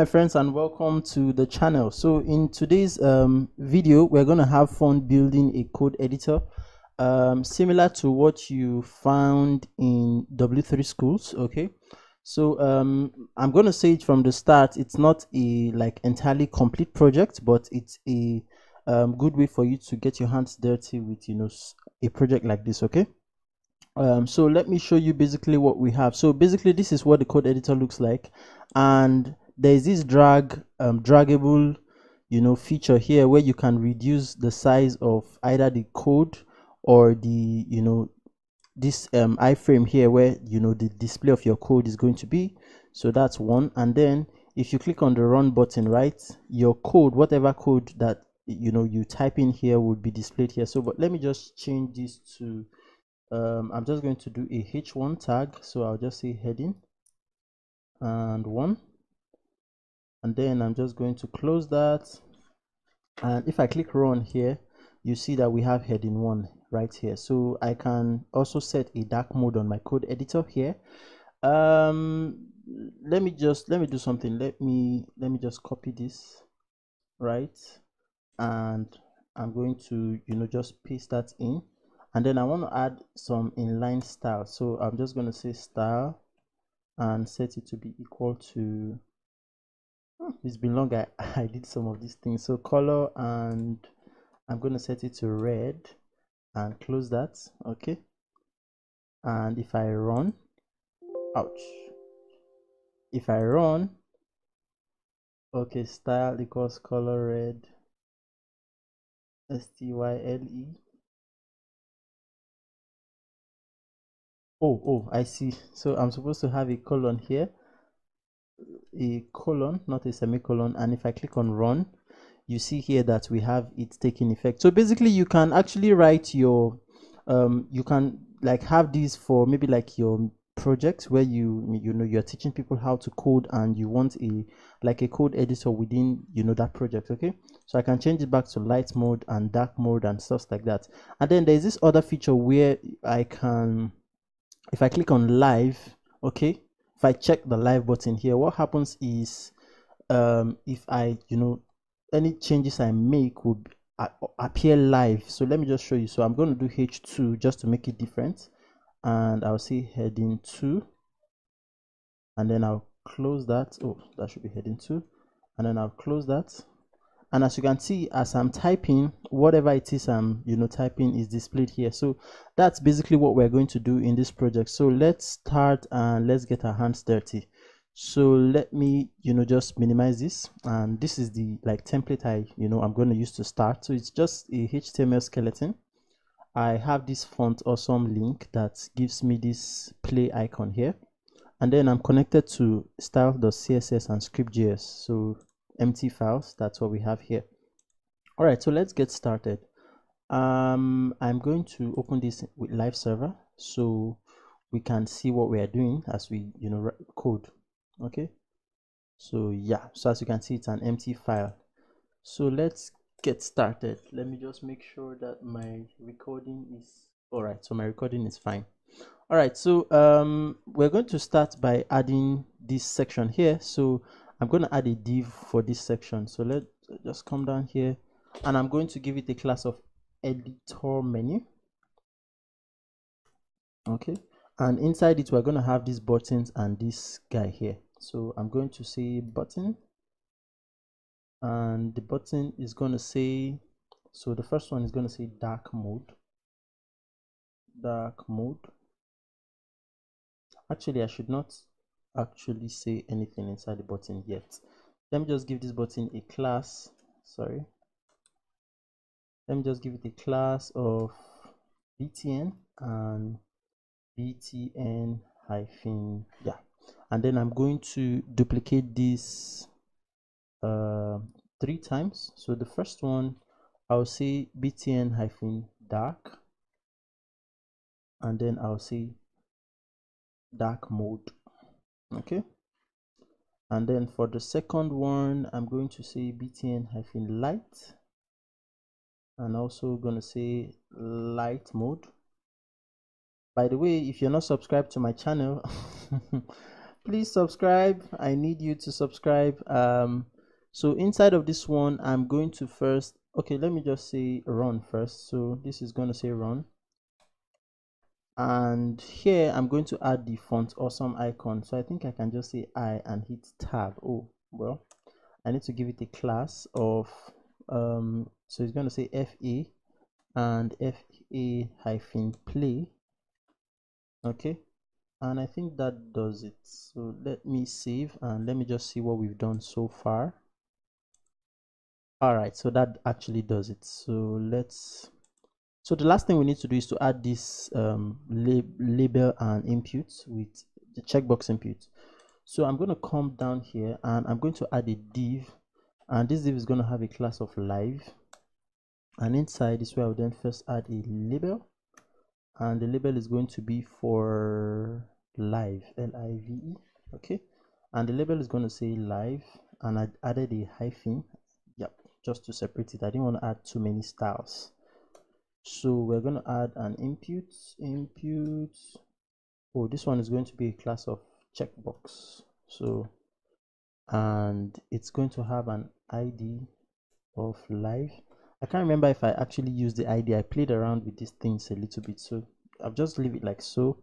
Hi friends, and welcome to the channel. So in today's video, we're going to have fun building a code editor similar to what you found in W3schools. Okay, so I'm going to say it from the start, it's not a entirely complete project, but it's a good way for you to get your hands dirty with a project like this. Okay, so let me show you basically what we have. So basically this is what the code editor looks like, and there's this draggable feature here where you can reduce the size of either the code or the this iframe here where the display of your code is going to be. So that's one. And then if you click on the run button, right, your code, whatever code that you type in here, would be displayed here. So but let me just change this to I'm just going to do a h1 tag. So I'll just say heading and 1, and then I'm just going to close that. And if I click run here, you see that we have heading 1 right here. So I can also set a dark mode on my code editor here. Let me do something. Let me just copy this, right, and I'm going to just paste that in. And then I want to add some inline style. So I'm just going to say style and set it to be equal to, it's been long, I did some of these things. So color, and I'm going to set it to red and close that. Okay, and if I run, ouch, if I run, okay, style equals color red, style. Oh, I see. So I'm supposed to have a colon here, a colon, not a semicolon. And if I click on run, you see here that we have it taking effect. So basically you can actually write your you can have these for maybe your projects where you're teaching people how to code, and you want a code editor within that project. Okay, so I can change it back to light mode and dark mode and stuff like that. And then there's this other feature where I can, if I click on live, okay, if I check the live button here, what happens is if I any changes I make will appear live. So let me just show you. So I'm going to do h2 just to make it different, and I'll say heading 2, and then I'll close that. Oh, that should be heading 2, and then I'll close that. And as you can see, as I'm typing, whatever it is I'm typing is displayed here. So that's basically what we're going to do in this project. So let's start and let's get our hands dirty. So let me just minimize this, and this is the template I'm going to use to start. So it's just a HTML skeleton. I have this font awesome link that gives me this play icon here, and then I'm connected to style.css and script.js. So empty files, that's what we have here. All right, so let's get started. I'm going to open this with live server so we can see what we are doing as we code. Okay, so yeah, so as you can see, it's an empty file. So let's get started. Let me just make sure that my recording is all right. So my recording is fine. All right, so we're going to start by adding this section here. So I'm going to add a div for this section. So let's just come down here, and I'm going to give it a class of editor menu. Okay, and inside it we're going to have these buttons and this guy here. So I'm going to say button, and the button is going to say, so the first one is going to say dark mode. Actually, I should not actually say anything inside the button yet. Let me just give this button a class. Sorry, let me just give it a class of btn and btn hyphen, yeah. And then I'm going to duplicate this 3 times. So the first one, I'll say btn hyphen dark, and then I'll say dark mode. Okay, and then for the second one, I'm going to say btn hyphen light, and also going to say light mode. By the way, if you're not subscribed to my channel, please subscribe. I need you to subscribe. So inside of this one, I'm going to first, okay, let me just say run first. So this is going to say run, and here I'm going to add the font awesome icon. So I think I can just say I and hit tab. Oh well, I need to give it a class of so it's going to say FA and FA hyphen play. Okay, and I think that does it. So let me save and let me just see what we've done so far. All right, so that actually does it. So the last thing we need to do is to add this label and input with the checkbox input. So I'm going to come down here and I'm going to add a div, and this div is going to have a class of live, and inside is where I'll then first add a label, and the label is going to be for live, L-I-V-E. Okay, and the label is going to say live, and I added a hyphen, yep, just to separate it. I didn't want to add too many styles. So we're going to add an input. Oh, this one is going to be a class of checkbox. So, and it's going to have an ID of live. I can't remember if I actually used the ID. I played around with these things a little bit, so I'll just leave it like so.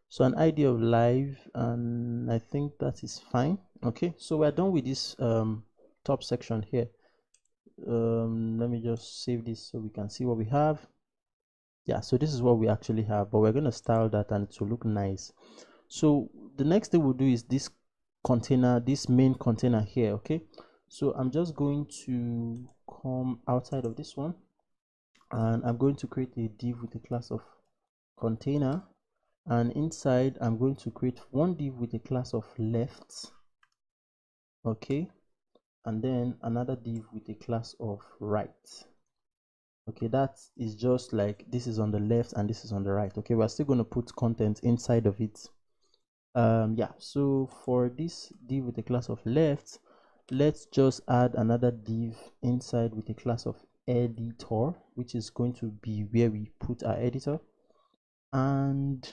So an ID of live, and I think that is fine. Okay, so we're done with this top section here. Let me just save this so we can see what we have. Yeah, so this is what we actually have, but we're going to style that and it will look nice. So the next thing we'll do is this container, this main container here. Okay, so I'm just going to come outside of this one, and I'm going to create a div with a class of container, and inside I'm going to create one div with a class of left. Okay, and then another div with a class of right. Okay, that is just like this is on the left and this is on the right. Okay, we're still going to put content inside of it. Yeah, so for this div with a class of left, let's just add another div inside with a class of editor, which is going to be where we put our editor. And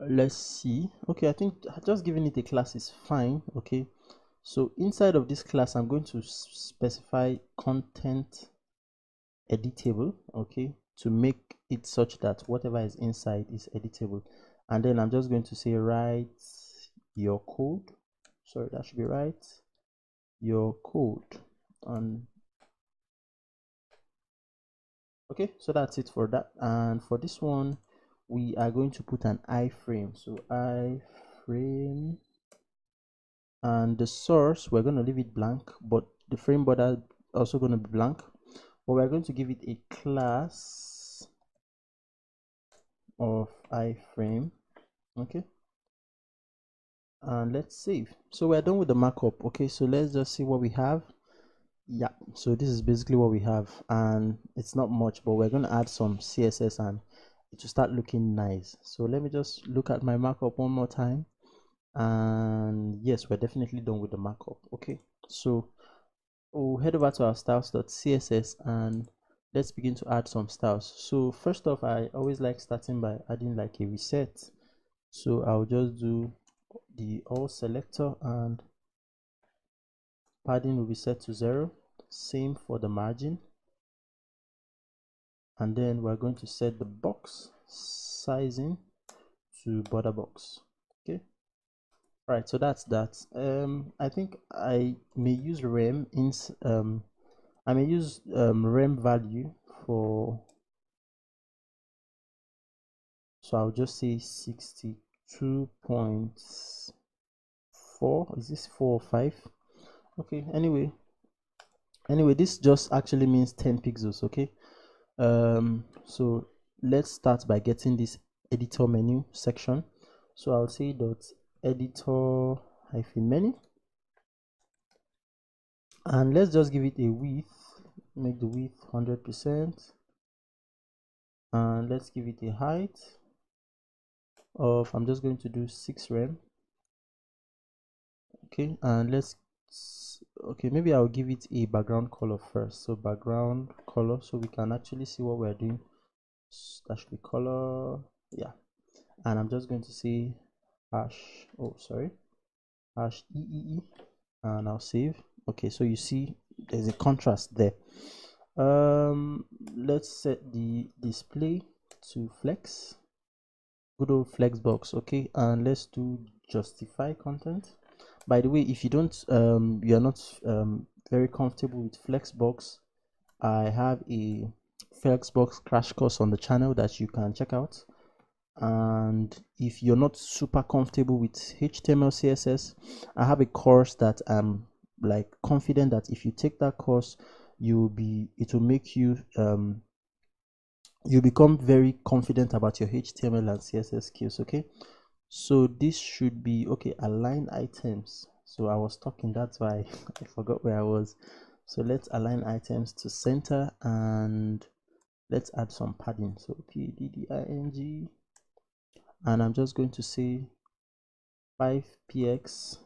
let's see. Okay, I think just giving it a class is fine. Okay, so inside of this class I'm going to specify content editable, okay, to make it such that whatever is inside is editable. And then I'm just going to say write your code. Sorry, that should be write your code. And okay, so that's it for that. And for this one we are going to put an iframe. So iframe, and the source we're going to leave it blank, but the frame border also going to be blank, but we're going to give it a class of iframe. Okay, and let's save. So we're done with the markup. Okay, so let's just see what we have. Yeah, so this is basically what we have, and it's not much, but we're going to add some CSS and it will start looking nice. So let me just look at my markup one more time, and yes, we're definitely done with the markup. Okay, so we'll head over to our styles.css and let's begin to add some styles. So first off, I always like starting by adding like a reset. So I'll just do the all selector and padding will be set to 0. Same for the margin, and then we're going to set the box sizing to border box. Okay, right, so that's that. I think I may use rem in I may use rem value for, so I'll just say 62.4. is this 4 or 5? Okay, anyway, this just actually means 10 pixels. Okay, so let's start by getting this editor menu section. So I'll say dot editor hyphen menu, and let's just give it a width, make the width 100%, and let's give it a height of, I'm just going to do 6 rem. Okay, and let's, okay, maybe I'll give it a background color first. So background color, so we can actually see what we're doing. That should be color, yeah. And I'm just going to say hash, oh sorry, hash EEE, and I'll save. Okay, so you see there's a contrast there. Let's set the display to flex, good old flex box. Okay, and let's do justify content. By the way, if you don't you're not very comfortable with flexbox, I have a flexbox crash course on the channel that you can check out. And if you're not super comfortable with HTML CSS, I have a course that I'm like confident that if you take that course, it will make you you become very confident about your HTML and CSS skills. Okay, so this should be okay. Align items. So I was talking, that's why I forgot where I was. So let's align items to center, and let's add some padding. So padding, and I'm just going to say 5px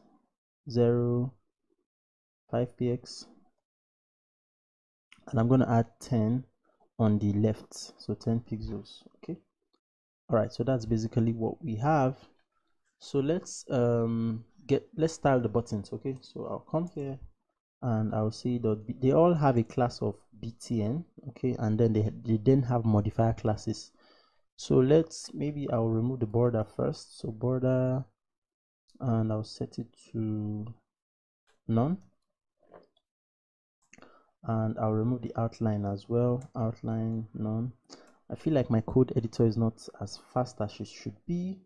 0 5px, and I'm going to add 10 on the left, so 10 pixels. Okay, all right, so that's basically what we have. So let's style the buttons. Okay, so I'll come here and I'll say that they all have a class of btn. Okay, and then they then have modifier classes. So maybe I'll remove the border first. So border, and I'll set it to none, and I'll remove the outline as well. Outline none. I feel like my code editor is not as fast as it should be.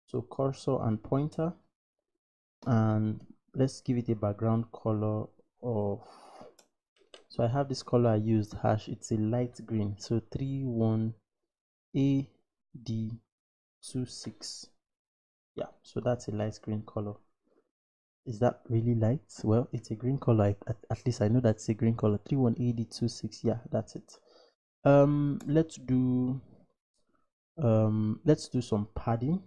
So cursor and pointer, and let's give it a background color of, so I have this color I used, hash, it's a light green, so 31AD26. yeah, so that's a light green color. Is that really light? Well, it's a green color. At least I know that's a green color. 31AD26. yeah, that's it. Let's do some padding.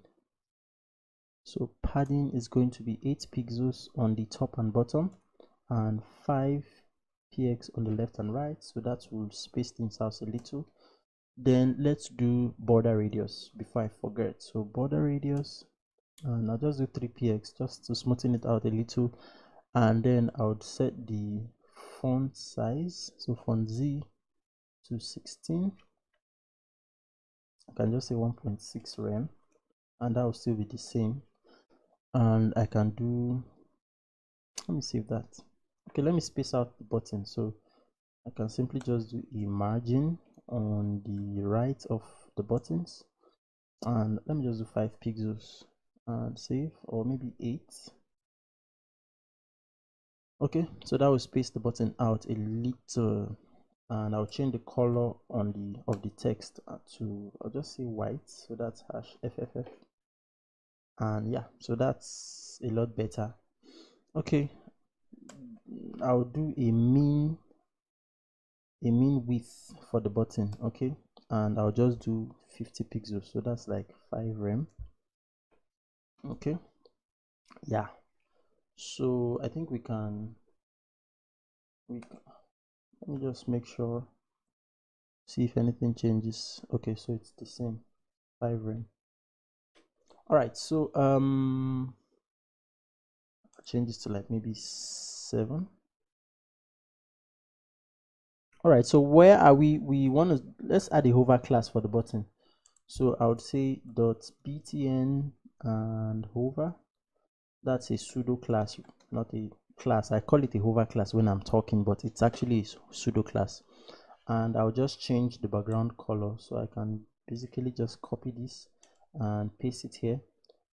So padding is going to be 8 pixels on the top and bottom, and 5px on the left and right, so that will space things out a little. Then let's do border radius before I forget. So border radius, and I'll just do 3px just to smoothen it out a little, and then I would set the font size, so font Z to 16. I can just say 1.6 rem, and that will still be the same. And I can do, let me save that. Okay, let me space out the button. So I can simply just do a margin on the right of the buttons, and let me just do 5 pixels and save, or maybe 8. Okay, so that will space the button out a little, and I'll change the color on the text to, I'll just say white, so that's hash FFF, and yeah, so that's a lot better. Okay, I'll do a mean width for the button. Okay, and I'll just do 50 pixels, so that's like 5 rem. Okay, yeah, so I think we can let me just make sure, see if anything changes. Okay, so it's the same, 5 rem. All right, so I'll change this to like maybe 7. All right, so where are we want to, let's add a hover class for the button. So I would say .btn and hover. That's a pseudo class, not a class. I call it a hover class when I'm talking, but it's actually a pseudo class. And I'll just change the background color, so I can basically just copy this and paste it here,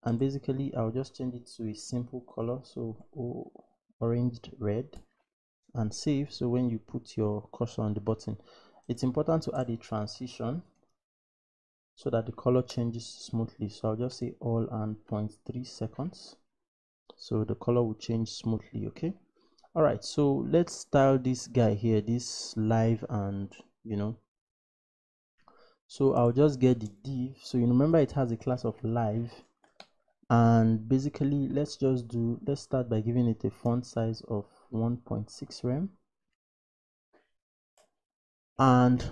and basically I'll just change it to a simple color, so oranged red, and save. So when you put your cursor on the button, it's important to add a transition so that the color changes smoothly. So I'll just say all and 0.3 seconds, so the color will change smoothly. Okay, all right, so let's style this guy here, this live, and so I'll just get the div. So you remember it has a class of live, and basically let's start by giving it a font size of 1.6 rem, and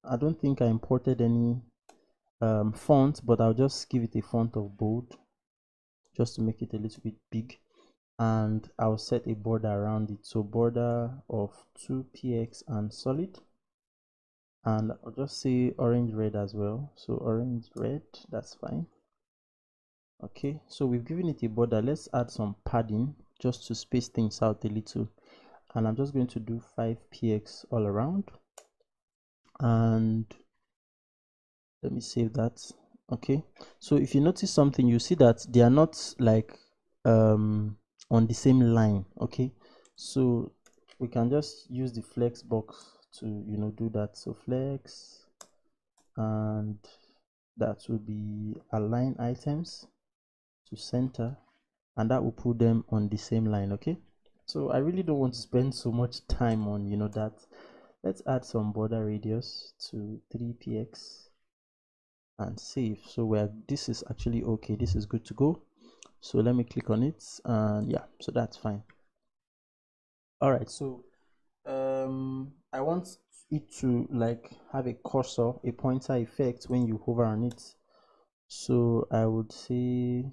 I don't think I imported any font, but I'll just give it a font of bold just to make it a little bit big, and I'll set a border around it, so border of 2px and solid, and I'll just say orange red as well, so orange red, that's fine. Okay, so we've given it a border. Let's add some padding just to space things out a little, and I'm just going to do 5px all around, and let me save that. Okay, so if you notice something, you see that they are not like on the same line. Okay, so we can just use the flex box to do that. So flex, and that will be align items to center, and that will put them on the same line. Okay, so I really don't want to spend so much time on that. Let's add some border radius to 3px and save. So this is actually okay, this is good to go. So let me click on it, and yeah, so that's fine. All right, so I want it to like have a cursor, a pointer effect when you hover on it. So I would say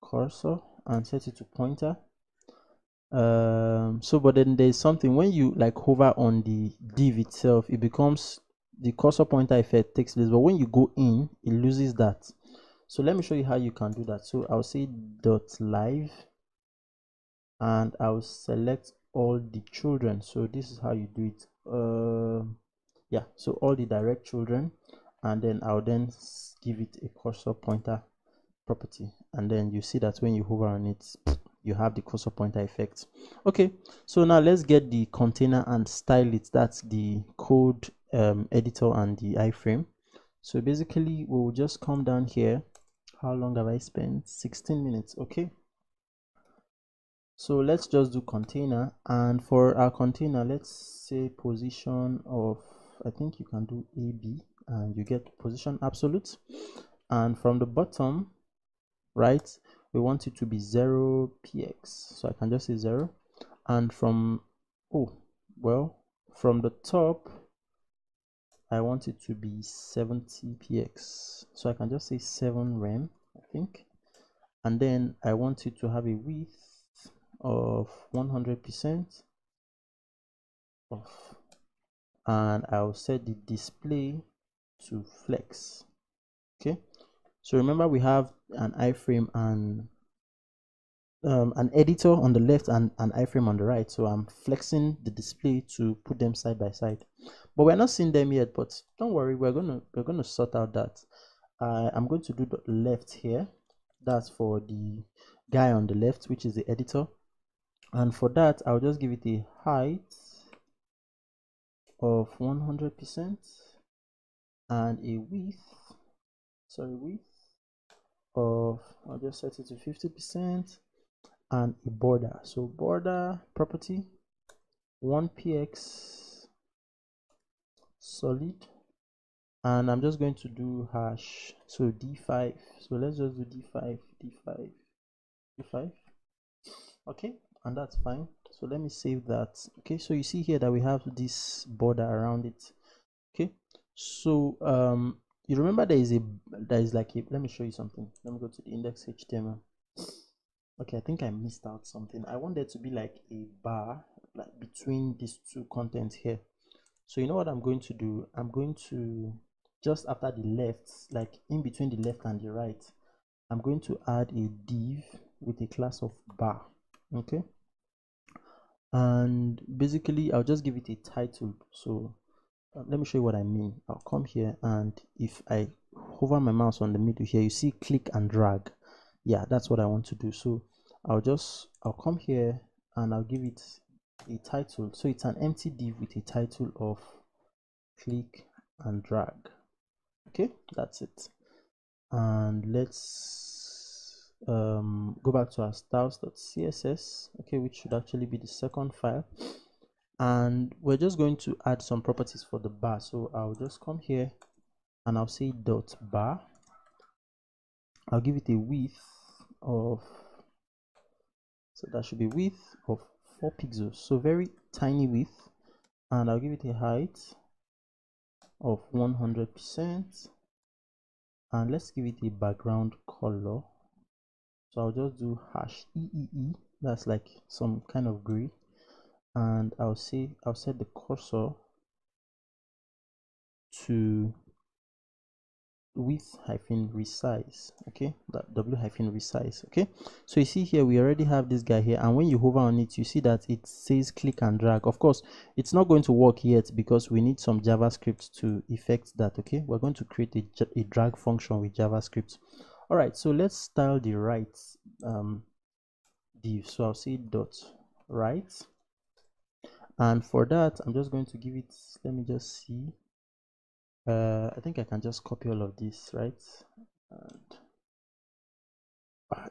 cursor and set it to pointer. So but then there's something, when you like hover on the div itself, it becomes the cursor pointer effect takes place, but when you go in, it loses that. So let me show you how you can do that. So I'll say .live, and I'll select all the children. So this is how you do it. Yeah, so all the direct children, and then I'll then give it a cursor pointer property, and then you see that when you hover on it, you have the cursor pointer effect. Okay, so now let's get the container and style it. That's the code editor and the iframe. So basically we'll just come down here. How long have I spent? 16 minutes. Okay, so let's just do container, and for our container, let's say position of, I think you can do AB, and you get position absolute, and from the bottom right, we want it to be 0px, so I can just say 0, and from from the top I want it to be 70px, so I can just say 7 rem, I think, and then I want it to have a width of 100% off, and I'll set the display to flex. Okay, so remember we have an iframe and an editor on the left and an iframe on the right, so I'm flexing the display to put them side by side, but we're not seeing them yet, but don't worry, we're gonna sort out that. I'm going to do the left here, that's for the guy on the left, which is the editor, and for that I'll just give it a height of 100% and a width of, I'll just set it to 50%, and a border, so border property 1px solid, and I'm just going to do hash, so d5, so let's just do d5. Okay, and that's fine. So let me save that. Okay, so you see here that we have this border around it. Okay, so you remember there is like a, let me show you something. Let me go to the index html. Okay, I think I missed out something. I want there to be like a bar like between these two contents here. So you know what I'm going to do? I'm going to, just after the left, like in between the left and the right, I'm going to add a div with a class of bar. Okay, and basically I'll just give it a title. So let me show you what I mean. I'll come here, and if I hover my mouse on the middle here, you see click and drag. Yeah, that's what I want to do. So I'll come here and I'll give it a title. So it's an empty div with a title of click and drag. Okay, that's it. And let's go back to our styles.css, okay, which should actually be the second file, and we're just going to add some properties for the bar. So I'll just come here and I'll say dot bar. I'll give it a width of, so that should be width of 4 pixels, so very tiny width, and I'll give it a height of 100%, and let's give it a background color. So I'll just do hash EEE, that's like some kind of gray, and I'll set the cursor to width-resize, okay, that W-resize, okay. So you see here we already have this guy here, and when you hover on it you see that it says click and drag. Of course it's not going to work yet because we need some JavaScript to effect that, okay. We're going to create a drag function with JavaScript. All right, so let's style the right div. So I'll say dot right, and for that I'm just going to give it, let me just see, I think I can just copy all of this, right? And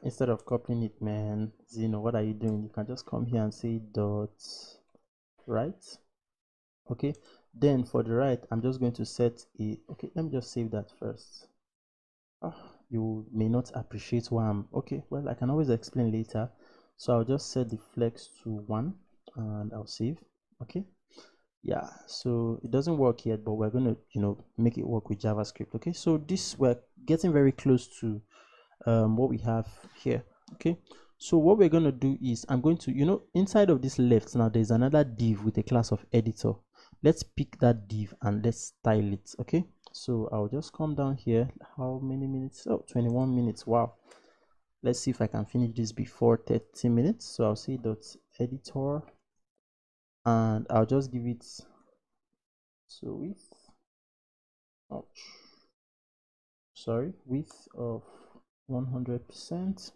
instead of copying it, man, Zeno, what are you doing? You can just come here and say dot right. Okay, then for the right I'm just going to set a, okay, let me just save that first. You may not appreciate why I'm, okay, well, I can always explain later. So I'll just set the flex to 1 and I'll save. Okay, yeah, so it doesn't work yet, but we're going to, you know, make it work with JavaScript. Okay, so this, we're getting very close to what we have here. Okay, so what we're going to do is I'm going to, you know, inside of this left now there's another div with a class of editor. Let's pick that div and let's style it. Okay, so I'll just come down here. How many minutes? Oh, 21 minutes. Wow, let's see if I can finish this before 30 minutes. So I'll say dot editor and I'll just give it, so width, width of 100%.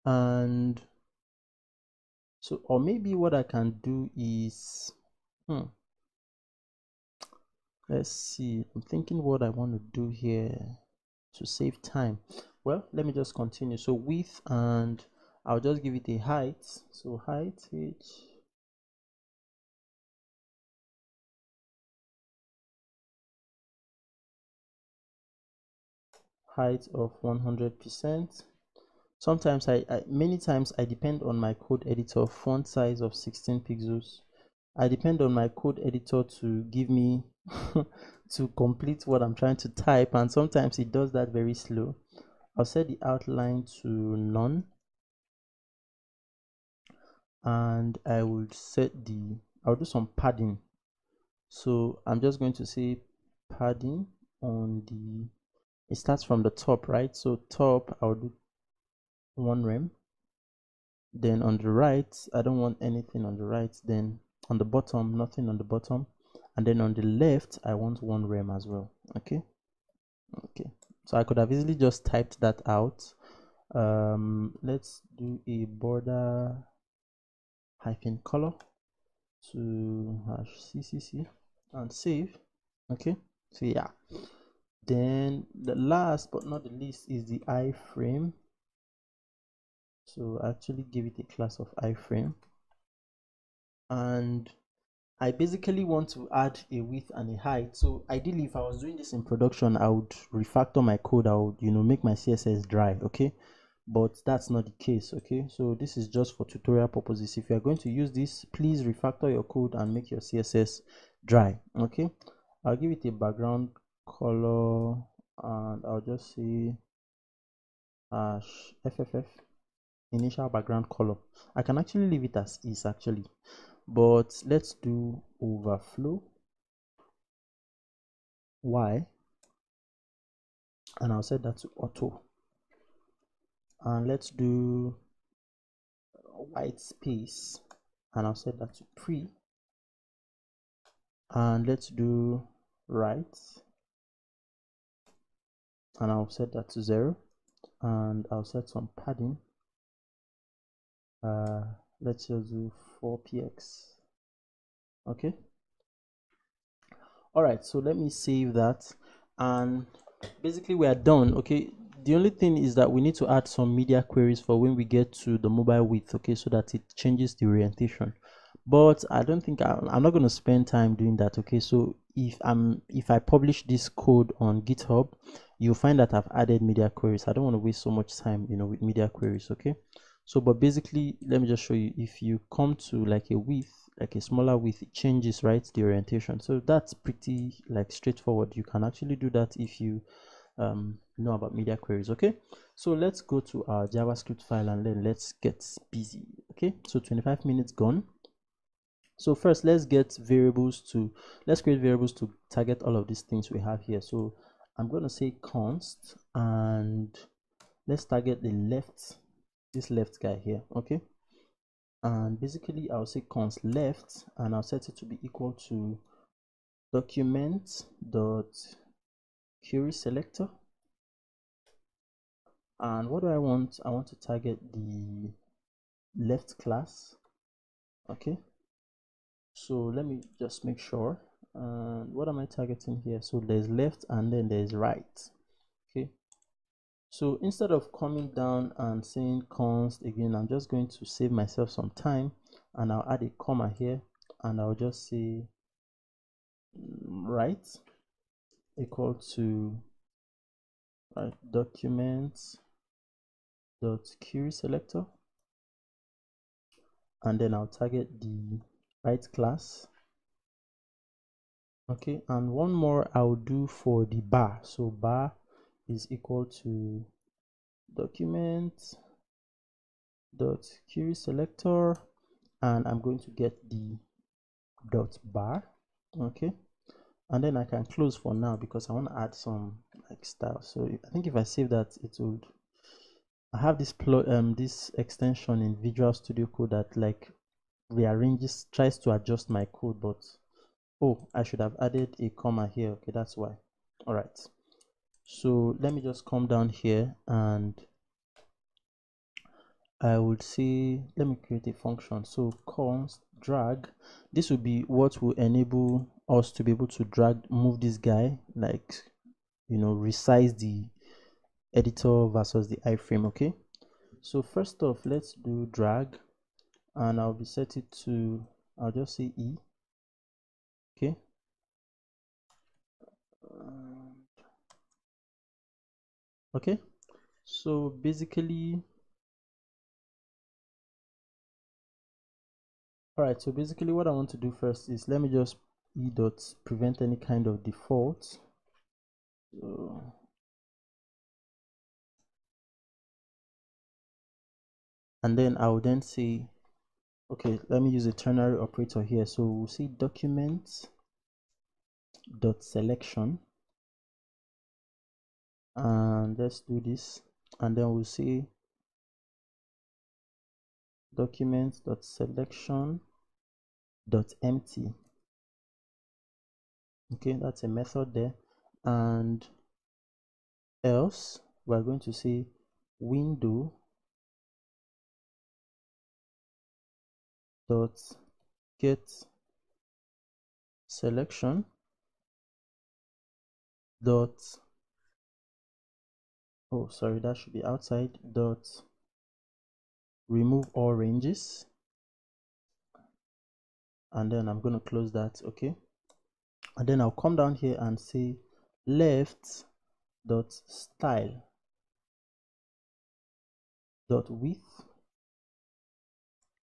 And so, or maybe what I can do is, let's see, I'm thinking what I want to do here to save time. Well, let me just continue. So width, and I'll just give it a height. So height of 100%. Sometimes many times I depend on my code editor. Font size of 16 pixels. I depend on my code editor to give me to complete what I'm trying to type, and sometimes it does that very slow. I'll set the outline to none, and I will I'll do some padding. So I'm just going to say padding on the, it starts from the top, right? So top, I'll do 1 rem. Then on the right, I don't want anything on the right. Then on the bottom, nothing on the bottom. And then on the left, I want 1 rem as well. Okay, so I could have easily just typed that out. Let's do a border hyphen color to #ccc and save. Okay, so yeah, then the last but not the least is the iframe. So I actually give it a class of iframe, and I basically want to add a width and a height. So ideally, if I was doing this in production, I would refactor my code. I would, you know, make my CSS dry. Okay, but that's not the case. Okay, so this is just for tutorial purposes. If you are going to use this, please refactor your code and make your CSS dry. Okay, I'll give it a background color, and I'll just say FFF initial background color. I can actually leave it as is actually, but let's do overflow Y, and I'll set that to auto, and let's do white space, and I'll set that to pre, and let's do right, and I'll set that to 0, and I'll set some padding. Let's just do 4px. Okay, all right, so let me save that, and basically we are done. Okay, the only thing is that we need to add some media queries for when we get to the mobile width, okay, so that it changes the orientation. But I don't think I'm not going to spend time doing that. Okay, so if I publish this code on GitHub, you'll find that I've added media queries. I don't want to waste so much time, you know, with media queries. Okay, so but basically let me just show you. If you come to like a width, like a smaller width, it changes, right, the orientation. So that's pretty like straightforward. You can actually do that if you know about media queries. Okay, so let's go to our JavaScript file and then let's get busy. Okay, so 25 minutes gone. So first, let's create variables to target all of these things we have here. So I'm going to say const, and let's target this left guy here. Okay, and basically I'll say const left, and I'll set it to be equal to document dot query selector. And what do I want? I want to target the left class. Okay, so let me just make sure. What am I targeting here? So there's left and then there's right. Okay, so instead of coming down and saying const again, I'm just going to save myself some time, and I'll add a comma here, and I'll just say right equal to documents dot query selector, and then I'll target the right class. Okay, and one more I'll do for the bar. So bar is equal to document dot query selector, and I'm going to get the dot bar. Okay, and then I can close for now because I want to add some like style. So I think if I save that, it would. I have this this extension in Visual Studio Code that like rearranges, tries to adjust my code, but oh, I should have added a comma here. Okay, that's why. All right, so let me just come down here, and I would say let me create a function. So const drag, this will be what will enable us to be able to move this guy, like, you know, resize the editor versus the iframe. Okay, so first off, let's do drag, and I'll be set it to, I'll just say E. Okay, okay, so basically, all right, so basically what I want to do first is let me just E dot prevent any kind of default. So, and then I will then say, okay, let me use a ternary operator here. So we'll say document dot selection, and let's do this, and then we'll say document dot selection dot empty. Okay, that's a method there, and else we're going to say window dot get selection dot, oh sorry, that should be outside, dot remove all ranges, and then I'm going to close that. Okay, and then I'll come down here and say left dot style dot width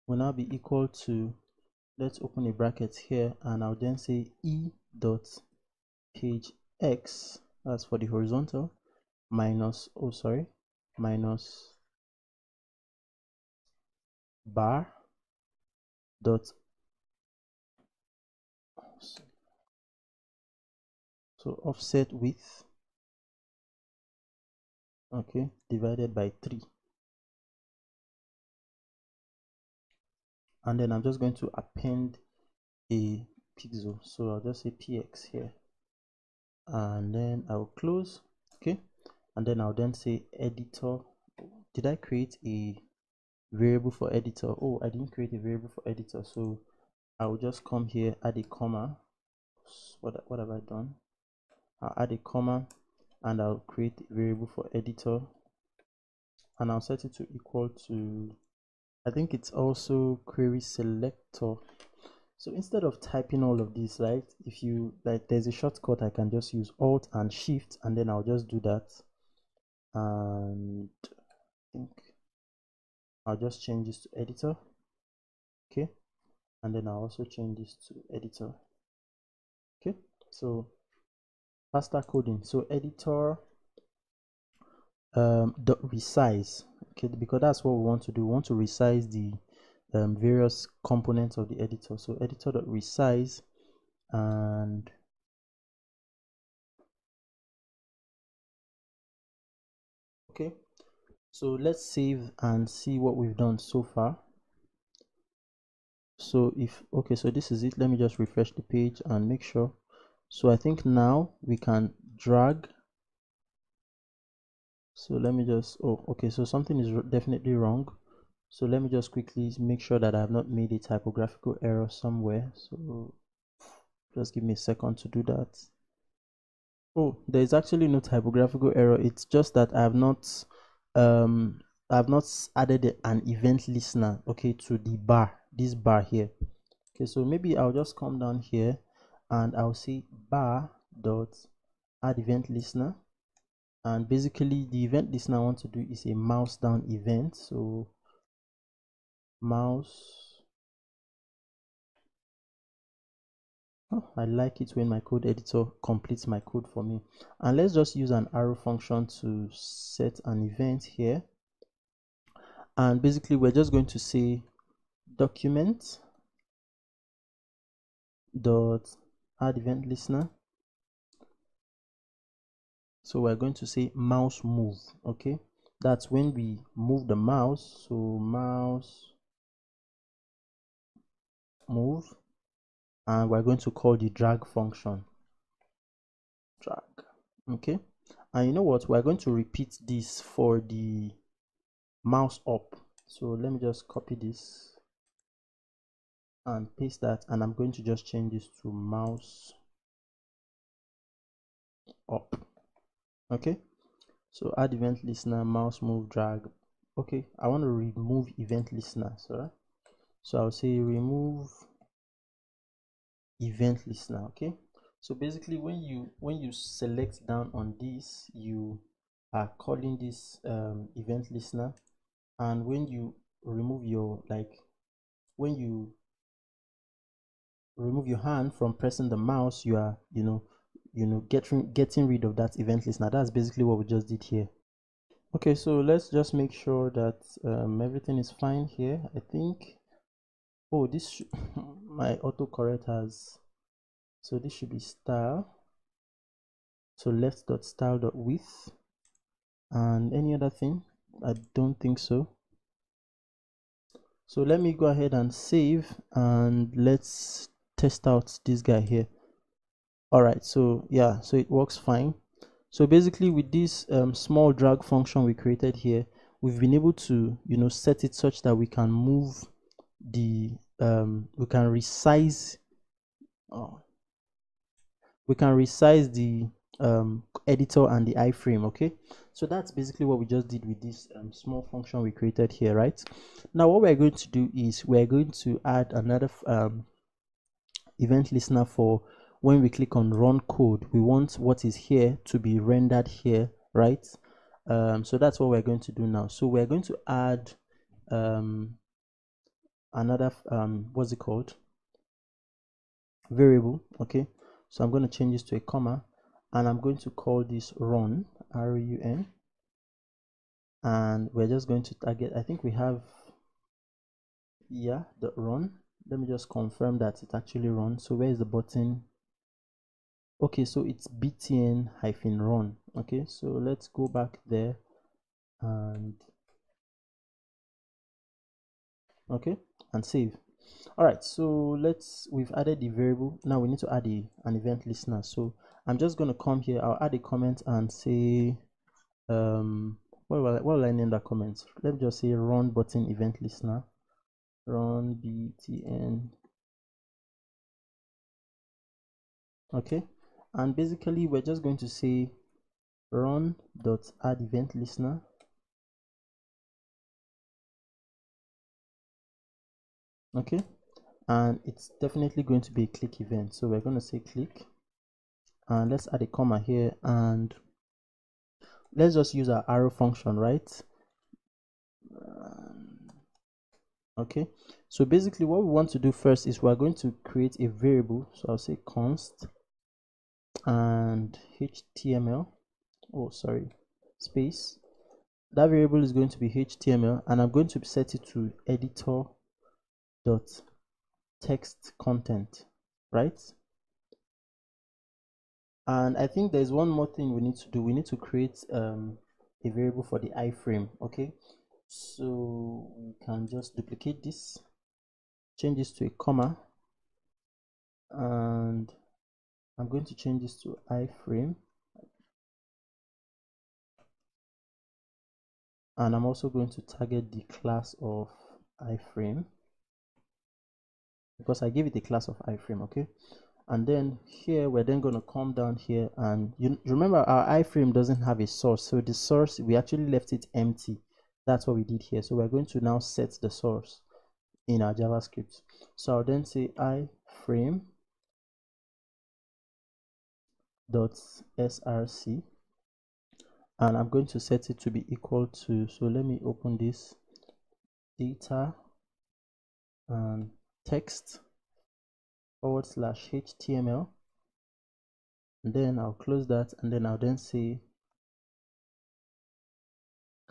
will now be equal to, let's open a bracket here, and I'll then say E dot page X, that's for the horizontal, minus, oh sorry, minus bar dot, so offset width, okay, divided by 3, and then I'm just going to append a pixel, so I'll just say px here, and then I'll close. Okay, and then I'll then say editor. Did I create a variable for editor? Oh, I didn't create a variable for editor, so I will just come here, add a comma. What have I done? I'll add a comma, and I'll create a variable for editor, and I'll set it to equal to, I think it's also query selector. So instead of typing all of this, right, if you like, there's a shortcut, I can just use Alt and Shift, and then I'll just do that, and I think I'll just change this to editor. Okay, and then I'll also change this to editor. Okay, so faster coding. So editor dot resize. Okay, because that's what we want to do. We want to resize the various components of the editor. So editor dot resize, and okay, so let's save and see what we've done so far. So so this is it. Let me just refresh the page and make sure. So I think now we can drag. So let me just, okay, so something is definitely wrong. So let me just quickly make sure that I have not made a typographical error somewhere. So just give me a second to do that. Oh, there is actually no typographical error. It's just that I have not added an event listener, okay, to the bar, this bar here. Okay, so maybe I'll just come down here and I'll say bar dot add event listener, and basically the event listener I want to do is a mouse down event. So mouse, I like it when my code editor completes my code for me. And let's just use an arrow function to set an event here, and basically we're just going to say document dot add event listener. So we're going to say mouse move. Okay, that's when we move the mouse. So mouse move, and we're going to call the drag function drag. Okay, and you know what, we're going to repeat this for the mouse up. So let me just copy this and paste that, and I'm going to just change this to mouse up. Okay, so add event listener, mouse move, drag. Okay, I want to remove event listener, sorry. So I'll say remove event listener. Okay, so basically when you select down on this, you are calling this event listener, and when you remove your, when you remove your hand from pressing the mouse, you are getting rid of that event listener. That's basically what we just did here. Okay, so let's just make sure that everything is fine here. I think, oh, this my autocorrect has, so this should be style. So left.style.width, and any other thing? I don't think so. So let me go ahead and save, and let's test out this guy here. All right, so yeah, so it works fine. So basically with this small drag function we created here, we've been able to set it such that we can move the we can resize the editor and the iframe. Okay, so that's basically what we just did with this small function we created here. Right now, what we're going to do is we're going to add another event listener for when we click on run code. We want what is here to be rendered here, right? So that's what we're going to do now. So we're going to add another what's it called, variable. Okay, so I'm going to change this to a comma, and I'm going to call this run, run, and we're just going to target, I think we have, yeah, the run. Let me just confirm that it actually runs. So where is the button? Okay, so it's btn-run. Okay, so let's go back there, and okay, and save. All right, so we've added the variable. Now we need to add an event listener. So I'm just going to come here, I'll add a comment and say what will I name that comment? Let me just say run button event listener, run btn. Okay, and basically we're just going to say run dot add event listener. Okay, and it's definitely going to be a click event, so we're going to say click, and let's add a comma here, and let's just use our arrow function, right? Okay, so basically what we want to do first is we're going to create a variable. So I'll say const and html, oh sorry, space, that variable is going to be HTML, and I'm going to set it to editor.text content, right? And I think there's one more thing we need to do. We need to create a variable for the iframe. Okay, so we can just duplicate this, change this to a comma, and I'm going to change this to iframe, and I'm also going to target the class of iframe because I gave it a class of iframe. Okay, and then here we're then going to come down here, and you remember our iframe doesn't have a source, so the source, we actually left it empty. That's what we did here. So we're going to now set the source in our JavaScript. So I'll then say iframe dot src, and I'm going to set it to be equal to, so let me open this, data and text /HTML, and then I'll close that, and then I'll then say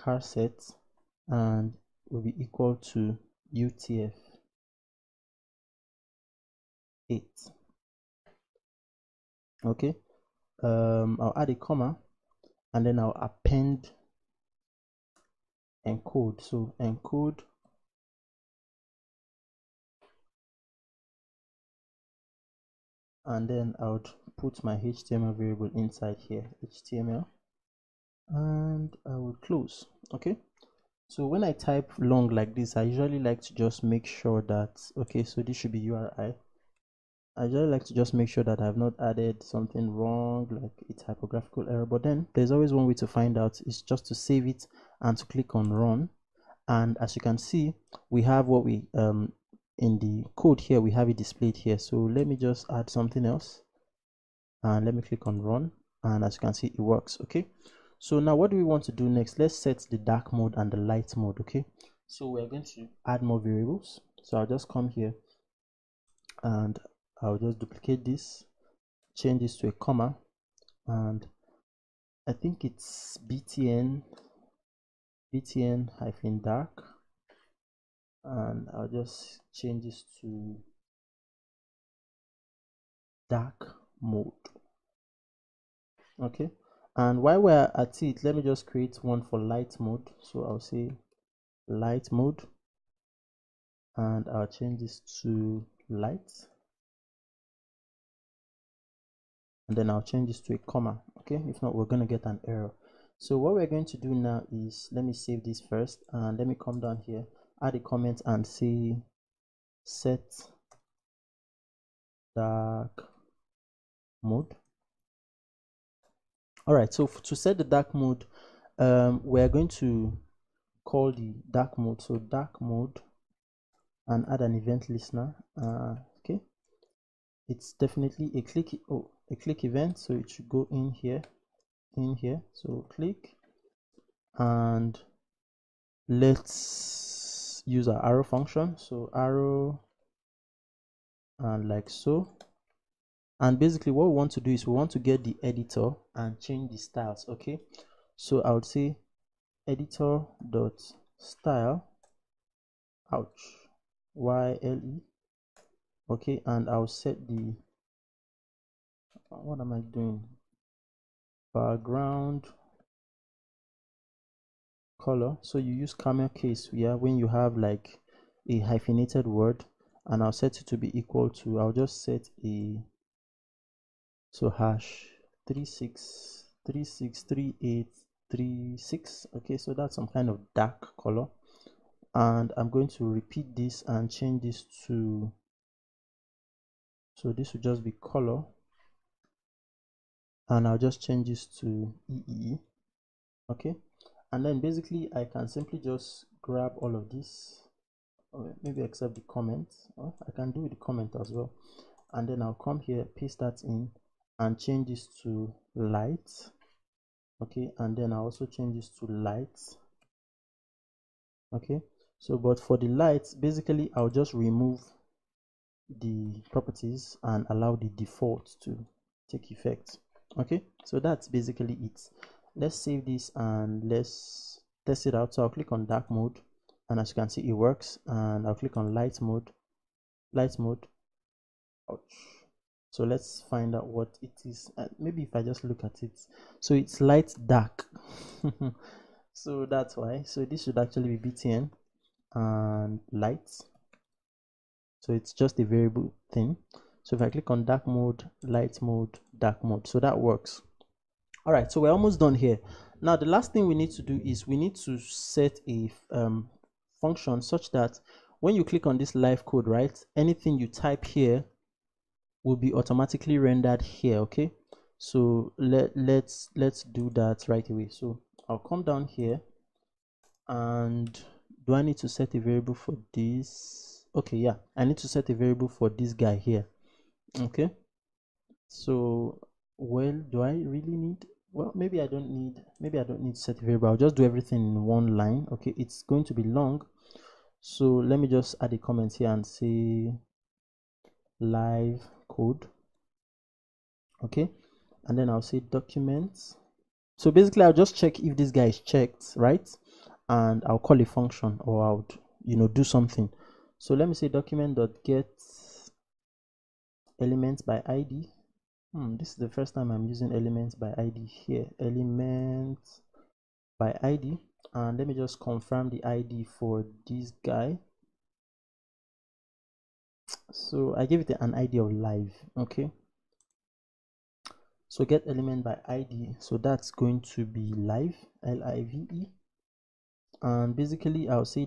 char set, and will be equal to UTF-8. Okay, I'll add a comma, and then I'll append encode. So encode and then I would put my HTML variable inside here, HTML, and I will close. Okay, so when I type long like this, I usually like to just make sure that, okay, so this should be URI. I usually like to just make sure that I've not added something wrong, like a typographical error, but then there's always one way to find out. It's just to save it and to click on run. And as you can see, we have what we in the code here, we have it displayed here. So let me just add something else, and let me click on run, and as you can see, it works. Okay, so now what do we want to do next? Let's set the dark mode and the light mode. Okay, so we're going to add more variables. So I'll just come here and I'll just duplicate this, change this to a comma, and I think it's btn -dark, and I'll just change this to dark mode. Okay, and while we're at it, let me just create one for light mode. So I'll say light mode, and I'll change this to light, and then I'll change this to a comma. Okay, if not, we're going to get an error. So what we're going to do now is, let me save this first, and let me come down here, add a comment, and say set dark mode. All right, so to set the dark mode, we're going to call the dark mode, so dark mode, and add an event listener. Okay, it's definitely a click event, so it should go in here, so click, and let's use our arrow function. So arrow, and like so, and basically what we want to do is we want to get the editor and change the styles. Okay, so I would say editor.style, ouch, YLE. Okay, and I'll set the, what am I doing, background color. So you use camel case, yeah, when you have like a hyphenated word, and I'll set it to be equal to, I'll just set a, so hash 363836. okay, so that's some kind of dark color, and I'm going to repeat this and change this to, so this will just be color, and I'll just change this to EE. Okay, and then basically I can simply just grab all of this, or maybe except the comment, or I can do the comment as well, and then I'll come here, paste that in, and change this to light. Okay, and then I'll also change this to light. Okay, so but for the lights, basically I'll just remove the properties and allow the default to take effect. Okay, so that's basically it. Let's save this and let's test it out. So I'll click on dark mode, and as you can see, it works. And I'll click on light mode. Ouch. So let's find out what it is. Maybe if I just look at it, so it's light dark. So that's why. So this should actually be btn and light. So it's just a variable thing. So if I click on dark mode, light mode, dark mode, so that works. All right, so we're almost done here. Now the last thing we need to do is we need to set a function such that when you click on this live code, right, anything you type here will be automatically rendered here. Okay, so let's do that right away. So I'll come down here, and do I need to set a variable for this? Okay, yeah, I need to set a variable for this guy here. Okay, so well, do I really need, well, maybe I don't need to set a variable. I'll just do everything in one line. Okay, it's going to be long, so let me just add a comment here and say live code. Okay, and then I'll say documents. So basically I'll just check if this guy is checked, right? And I'll call a function, or I'll do something. So let me say document.get elements by id. This is the first time I'm using elements by id here. Elements by id, and let me just confirm the id for this guy. So I give it an id of live. Okay, so get element by id, so that's going to be live, live, and basically I'll say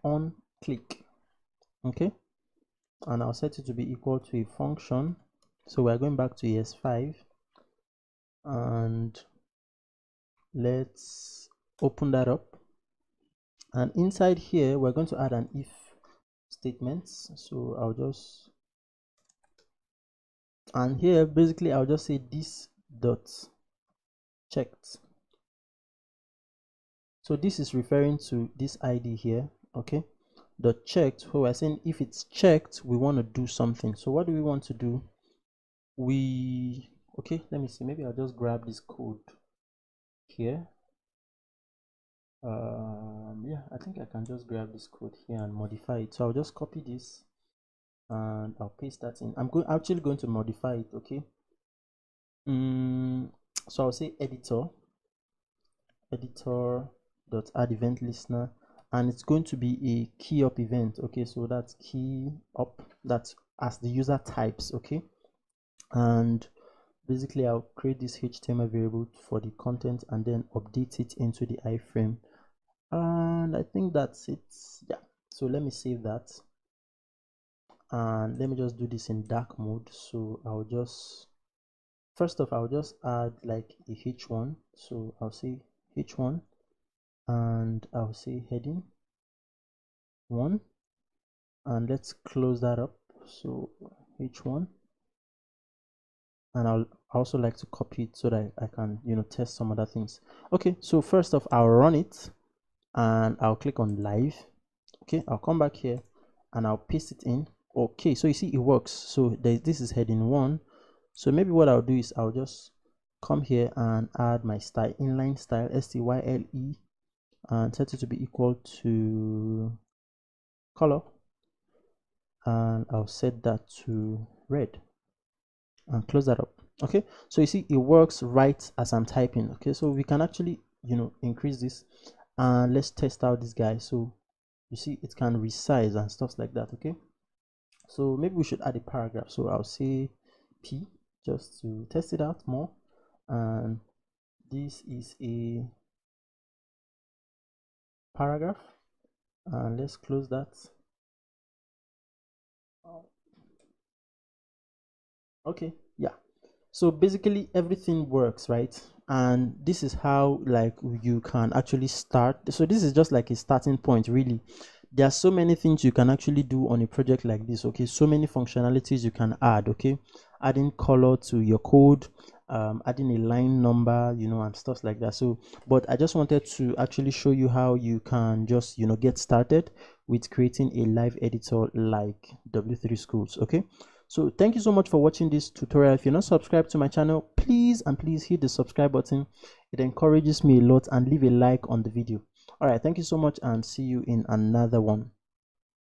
.on click. Okay, and I'll set it to be equal to a function. So we're going back to ES5, and let's open that up, and inside here we're going to add an if statement. So I'll just, and here basically I'll just say this dot checked. So this is referring to this id here. Okay, dot checked, who we're saying if it's checked we want to do something. So what do we want to do? Okay, let me see, maybe I'll just grab this code here. Yeah, I think I can just grab this code here and modify it. So I'll just copy this and I'll paste that in. I'm actually going to modify it. Okay, so I'll say editor dot add event listener, and it's going to be a key up event. Okay, so that's key up, that's as the user types. Okay, and basically I'll create this HTML variable for the content and then update it into the iframe, and I think that's it. Yeah, so let me save that, and let me just do this in dark mode. So I'll just, first off, I'll just add like a h1. So I'll say h1, and I'll say heading 1, and let's close that up. So h1, and I'll also like to copy it so that I can test some other things. Okay, so first off I'll run it and I'll click on live. Okay, I'll come back here and I'll paste it in. Okay, so you see it works. So this is heading 1. So maybe what I'll do is I'll just come here and add my style, inline style, style, and set it to be equal to color, and I'll set that to red and close that up. Okay, so you see it works right as I'm typing. Okay, so we can actually increase this, and let's test out this guy. So you see it can resize and stuff like that. Okay, so maybe we should add a paragraph. So I'll say p just to test it out more, and this is a paragraph, and let's close that. Okay, yeah, so basically everything works, right? And this is how like you can actually start. So this is just like a starting point. Really, there are so many things you can actually do on a project like this. Okay, so many functionalities you can add. Okay, adding color to your code, adding a line number, and stuff like that. So but I just wanted to actually show you how you can just get started with creating a live editor like W3schools. Okay, so thank you so much for watching this tutorial. If you're not subscribed to my channel, please hit the subscribe button. It encourages me a lot, and leave a like on the video. All right, thank you so much, and see you in another one.